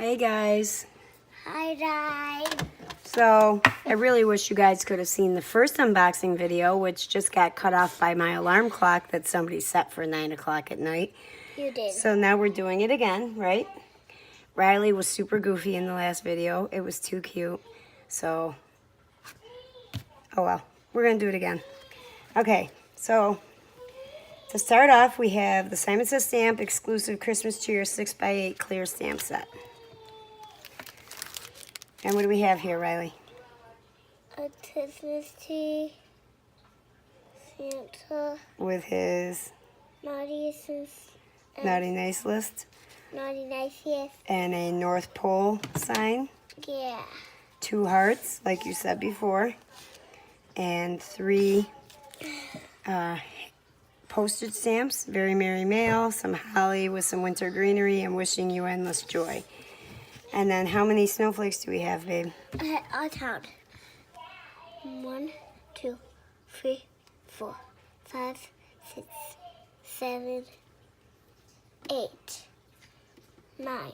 Hey guys. Hi guys. So, I really wish you guys could have seen the first unboxing video, which just got cut off by my alarm clock that somebody set for 9 o'clock at night. You did. So now we're doing it again, right? Riley was super goofy in the last video. It was too cute. So, oh well, we're going to do it again. Okay, so to start off, we have the Simon Says Stamp exclusive Christmas Cheer 6x8 clear stamp set. And what do we have here, Riley? A Christmas tree, Santa, With his naughty nice list. naughty nice, yes. And a North Pole sign. Yeah. 2 hearts, like you said before. And 3 postage stamps. Very Merry Mail, some holly with some winter greenery, and wishing you endless joy. And then how many snowflakes do we have, babe? I'll count. 1, 2, 3, 4, 5, 6, 7, 8, 9.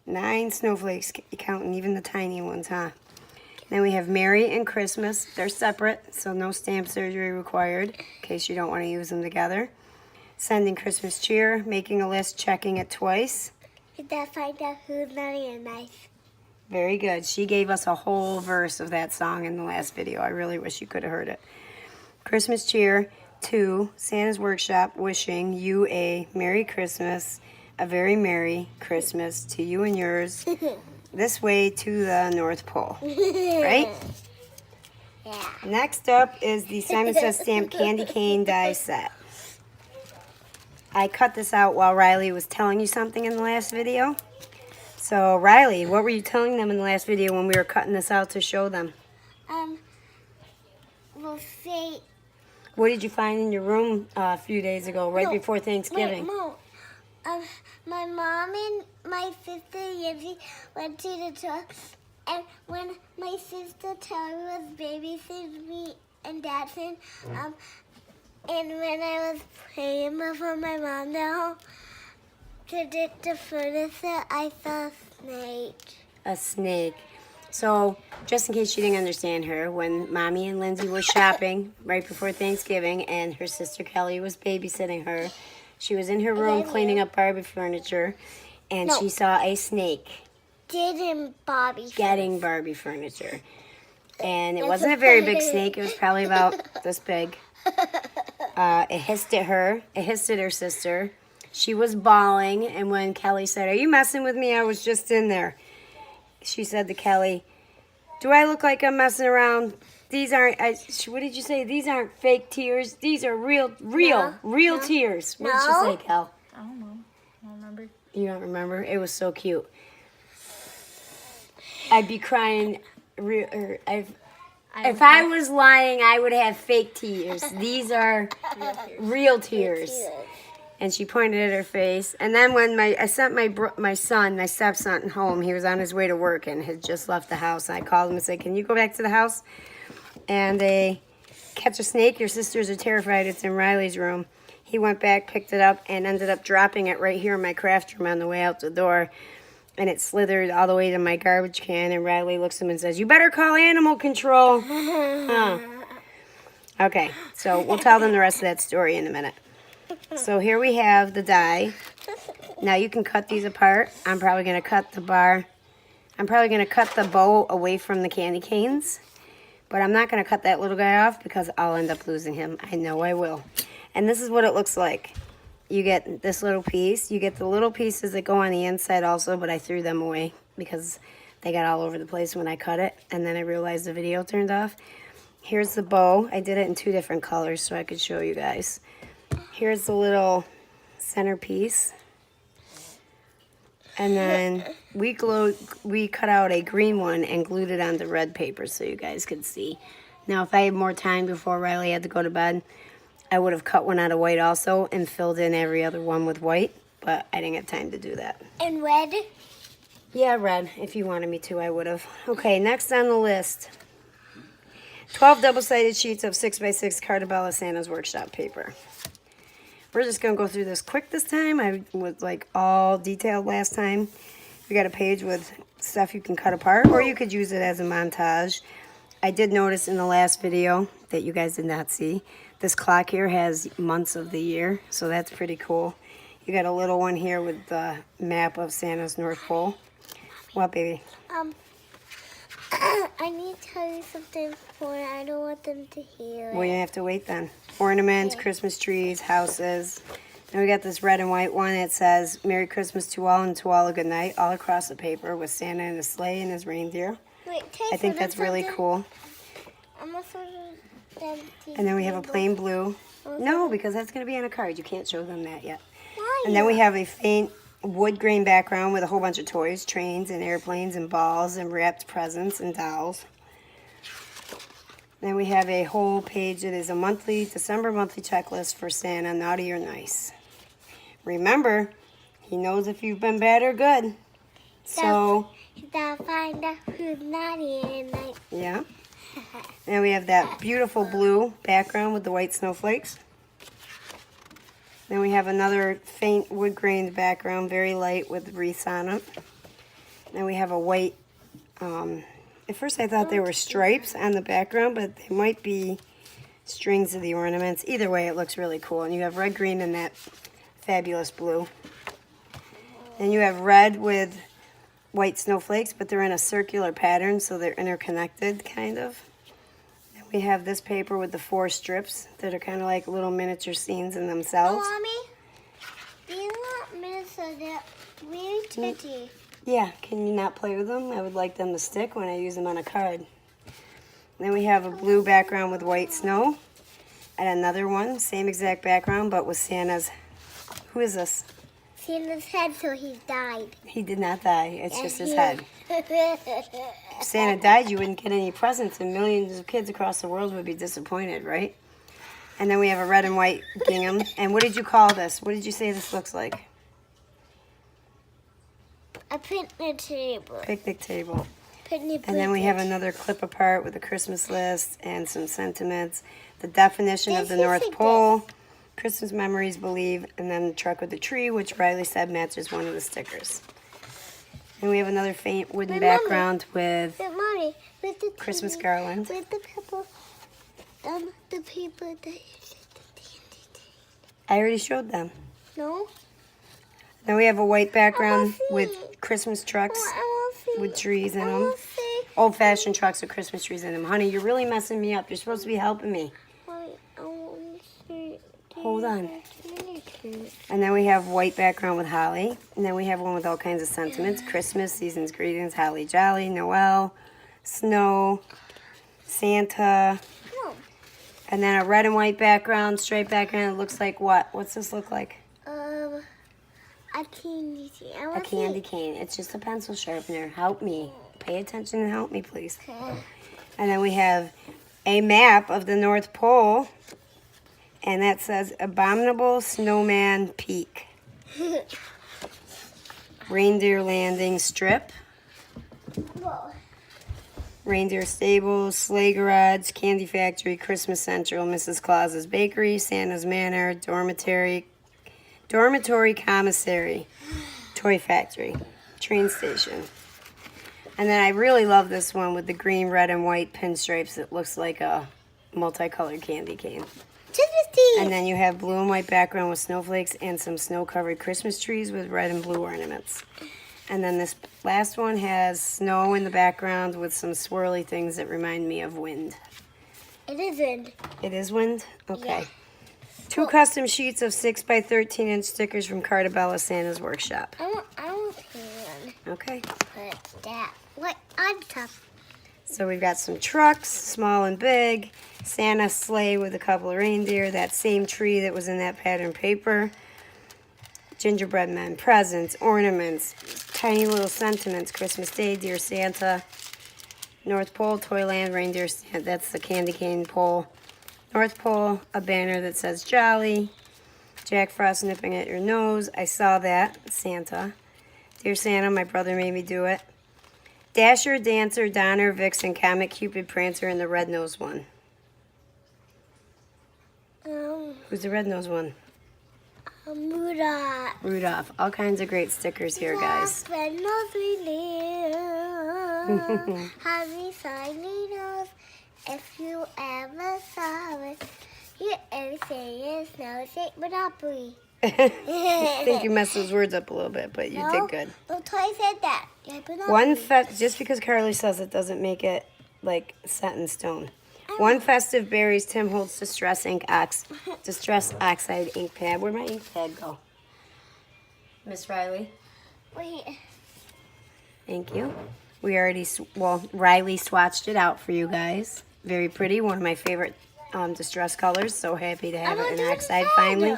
9 snowflakes, counting even the tiny ones, huh? Then we have Merry and Christmas. They're separate, so no stamp surgery required, in case you don't want to use them together. Sending Christmas cheer, making a list, checking it twice. Did that find out who's naughty and nice? Very good. She gave us a whole verse of that song in the last video. I really wish you could have heard it. Christmas cheer 2, Santa's Workshop, wishing you a Merry Christmas, a very Merry Christmas to you and yours, this way to the North Pole. Right? Yeah. Next up is the Simon Says Stamp Candy Cane die set. I cut this out while Riley was telling you something in the last video. So, Riley, what were you telling them in the last video when we were cutting this out to show them? We'll see. What did you find in your room a few days ago, right before Thanksgiving? Wait, Mo. My mom and my sister Yancy went to the truck, and when my sister Terry was babysitting me and Dadson, and when I was playing before my mom now to get the furniture, I saw a snake. A snake. So, just in case you didn't understand her, when Mommy and Lindsay were shopping right before Thanksgiving and her sister Kelly was babysitting her, she was in her room cleaning up Barbie furniture, and she saw a snake getting Barbie furniture. And it wasn't a very big snake. It was probably about this big. It hissed at her. It hissed at her sister. She was bawling, and when Kelly said, "Are you messing with me? I was just in there." She said to Kelly, "Do I look like I'm messing around? These aren't," what did you say? "These aren't fake tears. These are real tears." What did she say, Kel? I don't know. I don't remember. You don't remember? It was so cute. I'd be crying. If I was lying, I would have fake tears. These are real tears. And she pointed at her face. And then when I sent my stepson home, he was on his way to work and had just left the house. I called him and said, "Can you go back to the house and catch a snake? Your sisters are terrified. It's in Riley's room." He went back, picked it up, and ended up dropping it right here in my craft room on the way out the door. And it slithered all the way to my garbage can. And Riley looks at him and says, "You better call animal control." Huh. Okay, so we'll tell them the rest of that story in a minute. So here we have the die. Now you can cut these apart. I'm probably going to cut the bar. I'm probably going to cut the bow away from the candy canes. But I'm not going to cut that little guy off because I'll end up losing him. I know I will. And this is what it looks like. You get this little piece. You get the little pieces that go on the inside also, but I threw them away because they got all over the place when I cut it. And then I realized the video turned off. Here's the bow. I did it in 2 different colors so I could show you guys. Here's the little centerpiece. And then we cut out a green one and glued it onto red paper so you guys could see. Now, if I had more time before Riley had to go to bed, I would have cut one out of white also and filled in every other one with white, but I didn't have time to do that. And red? Yeah, red. If you wanted me to, I would have. Okay, next on the list. 12 double-sided sheets of 6x6 Cartabella Santa's Workshop paper. We're just going to go through this quick this time. I was like all detailed last time. We got a page with stuff you can cut apart, or you could use it as a montage. I did notice in the last video that you guys did not see, this clock here has months of the year, so that's pretty cool. You got a little one here with the map of Santa's North Pole. What, baby? I need to tell you something before I don't want them to hear it. Well, you have to wait then. Ornaments, Christmas trees, houses. And we got this red and white one. It says, Merry Christmas to all and to all a good night, all across the paper with Santa in his sleigh and his reindeer. Wait, I think that's really cool. I'm also And then we have a plain blue. No, because that's going to be on a card. You can't show them that yet. Why? And then we have a faint wood grain background with a whole bunch of toys, trains and airplanes and balls and wrapped presents and dolls. Then we have a whole page that is a December monthly checklist for Santa, naughty or nice. Remember, he knows if you've been bad or good. So, you gotta find out who's naughty and nice. yeah. Then we have that beautiful blue background with the white snowflakes. Then we have another faint wood grain background, very light with wreaths on it. Then we have a white, at first I thought they were stripes on the background, but they might be strings of the ornaments. Either way, it looks really cool. And you have red, green, and that fabulous blue. Then you have red with white snowflakes, but they're in a circular pattern, so they're interconnected, kind of. And we have this paper with the 4 strips that are kind of like little miniature scenes in themselves. Oh, Mommy, these are not miniature, they're really pretty. Yeah, can you not play with them? I would like them to stick when I use them on a card. Then we have a blue background with white snow. And another one, same exact background, but with Santa's. Who is this? Santa's head, so he died. He did not die. It's just his head. If Santa died, you wouldn't get any presents, and millions of kids across the world would be disappointed, right? And then we have a red and white gingham. And what did you call this? What did you say this looks like? A picnic table. Picnic table. Picnic And then we have another clip apart with a Christmas list and some sentiments. The definition of the North Pole. Christmas memories, believe, and then the truck with the tree, which Riley said matches one of the stickers. And we have another faint wooden background with Mommy, with the Christmas garland. With the people that you said the candy. I already showed them. No? Then we have a white background see. with Christmas trucks I want to see. with trees in I them. want to see. Old-fashioned trucks with Christmas trees in them. Honey, you're really messing me up. You're supposed to be helping me. I want to see. Hold on. And then we have white background with holly. And then we have one with all kinds of sentiments. Christmas, season's greetings, holly jolly, Noel, snow, Santa. No. And then a red and white background, straight background. It looks like what? What's this look like? A candy cane. A candy cane. It's just a pencil sharpener. Help me. Pay attention and help me, please. And then we have a map of the North Pole. And that says Abominable Snowman Peak. Reindeer Landing Strip. Whoa. Reindeer Stables, Sleigh Garage, Candy Factory, Christmas Central, Mrs. Claus's Bakery, Santa's Manor, Dormitory Commissary, Toy Factory, Train Station. And then I really love this one with the green, red, and white pinstripes. It looks like a multicolored candy cane. And then you have blue and white background with snowflakes and some snow-covered Christmas trees with red and blue ornaments. And then this last one has snow in the background with some swirly things that remind me of wind. It is wind. It is wind? Okay. Yeah. 2 custom sheets of 6 by 13-inch stickers from Cartabella Santa's Workshop. I want one. Okay. Put that what on top. So we've got some trucks, small and big, Santa sleigh with a couple of reindeer, that same tree that was in that pattern paper, gingerbread men, presents, ornaments, tiny little sentiments, Christmas Day, Dear Santa, North Pole, Toyland, Reindeer Santa, that's the candy cane pole, North Pole, a banner that says Jolly, Jack Frost nipping at your nose, I saw that, Santa, Dear Santa, my brother made me do it, Dasher, Dancer, Donner, Vixen, Comet, Cupid, Prancer, and the red-nosed one. Who's the red-nosed one? Rudolph. Rudolph. All kinds of great stickers here, guys. Red nose we live. Happy shiny nose. If you ever saw it, you ever say it's no shake Monopoly. I think you messed those words up a little bit, but you did good. The toy said that. Yeah, Just because Carly says it doesn't make it like set in stone. One Festive Berries Tim Holtz Distress Oxide ink pad. Where'd my ink pad go? Miss Riley? Wait. Thank you. We already, Riley swatched it out for you guys. Very pretty. One of my favorite distress colors. So happy to have it in oxide finally.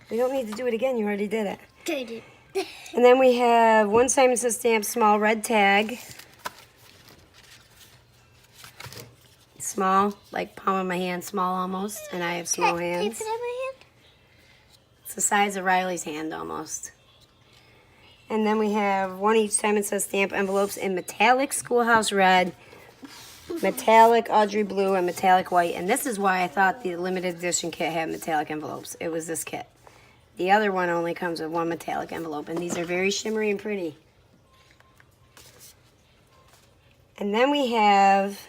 We don't need to do it again. You already did it. Did it. And then we have one Simon Says Stamp small red tag. Small, like palm of my hand, small almost. And I have small Can you hands. put it in my hand? It's the size of Riley's hand almost. And then we have one each Simon Says Stamp envelopes in metallic Schoolhouse Red, metallic Audrey Blue, and metallic white. And this is why I thought the limited edition kit had metallic envelopes. It was this kit. The other one only comes with one metallic envelope, and these are very shimmery and pretty. And then we have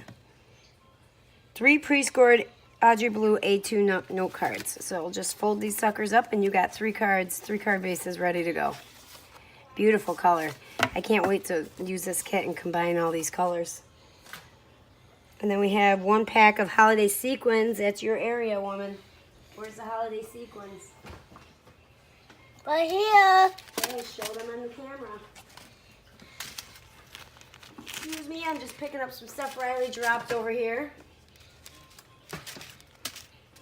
3 pre-scored Audrey Blue A2 note cards. So we'll just fold these suckers up, and you got 3 cards, 3 card bases ready to go. Beautiful color. I can't wait to use this kit and combine all these colors. And then we have 1 pack of holiday sequins. That's your area, woman. Where's the holiday sequins? Right here. Hey, show them on the camera. Excuse me, I'm just picking up some stuff Riley dropped over here.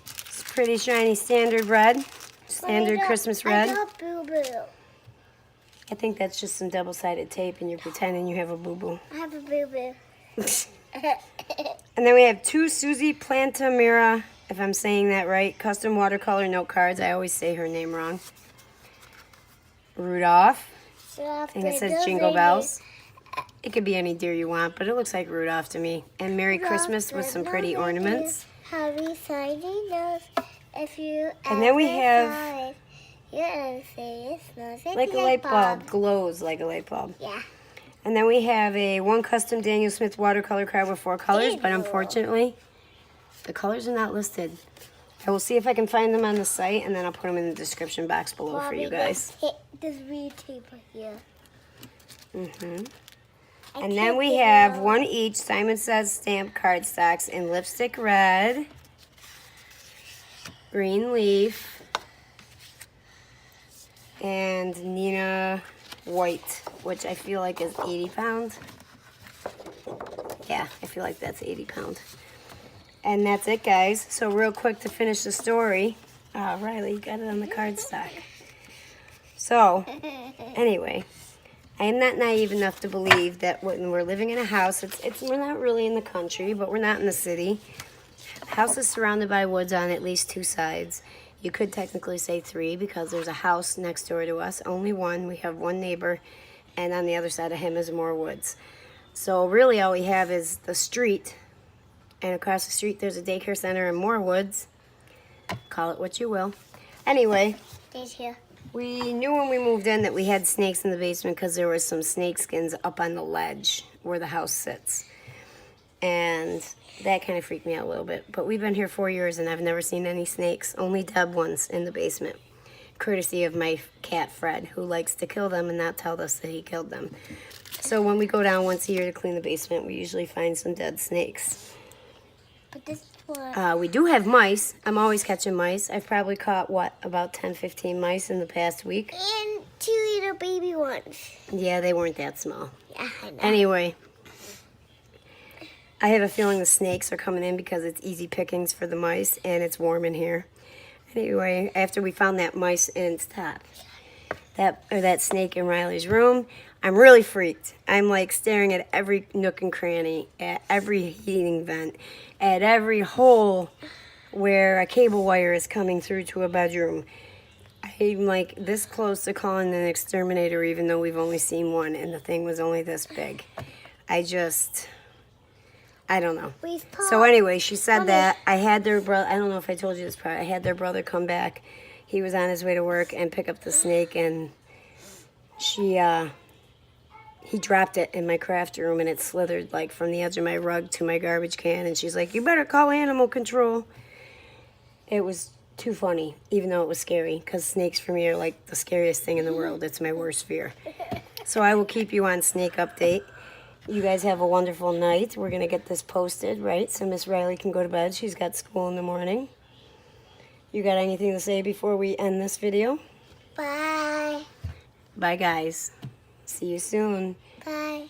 It's pretty shiny standard red. Standard Christmas red. I got boo-boo. I think that's just some double-sided tape and you're pretending you have a boo-boo. I have a boo-boo. And then we have 2 Susie Plantamira, if I'm saying that right, custom watercolor note cards. I always say her name wrong. Rudolph. I think it says Jingle Bells. It could be any deer you want, but it looks like Rudolph to me. And Merry Christmas with some pretty ornaments. Happy shiny nose. If you And then we have like a light bulb, glows like a light bulb. Yeah. And then we have a 1 custom Daniel Smith watercolor card with 4 colors, but unfortunately, the colors are not listed. I will see if I can find them on the site, and then I'll put them in the description box below for you guys. There's read tape right here. And then we have 1 each Simon Says Stamp cardstocks in lipstick red, green leaf, and Nina white, which I feel like is 80 pounds. Yeah, I feel like that's 80 pounds. And that's it, guys. So real quick to finish the story. Riley, you got it on the cardstock. So, anyway, I am not naive enough to believe that when we're living in a house, we're not really in the country, but we're not in the city. The house is surrounded by woods on at least 2 sides. You could technically say 3 because there's a house next door to us. Only 1. We have 1 neighbor, and on the other side of him is more woods. So really all we have is the street, and across the street there's a daycare center and more woods. Call it what you will. Anyway, we knew when we moved in that we had snakes in the basement because there were some snake skins up on the ledge where the house sits. And that kind of freaked me out a little bit. But we've been here 4 years and I've never seen any snakes, only dead ones in the basement. Courtesy of my cat Fred, who likes to kill them and not tell us that he killed them. So when we go down once a year to clean the basement, we usually find some dead snakes. But this one. We do have mice. I'm always catching mice. I've probably caught, about 10, 15 mice in the past week. And 2 little baby ones. Yeah, they weren't that small. Yeah, I know. Anyway, I have a feeling the snakes are coming in because it's easy pickings for the mice and it's warm in here. Anyway, after we found that that snake in Riley's room, I'm really freaked. I'm like staring at every nook and cranny, at every heating vent, at every hole where a cable wire is coming through to a bedroom. I'm like this close to calling an exterminator even though we've only seen 1 and the thing was only this big. I don't know. So anyway, she said that I had their brother, I don't know if I told you this part, I had their brother come back he was on his way to work and pick up the snake, and he dropped it in my craft room, and it slithered like from the edge of my rug to my garbage can, and she's like, "You better call animal control." It was too funny, even though it was scary, because snakes for me are like the scariest thing in the world. It's my worst fear. So I will keep you on snake update. You guys have a wonderful night. We're going to get this posted, right? So Miss Riley can go to bed. She's got school in the morning. You got anything to say before we end this video? Bye. Bye, guys. See you soon. Bye.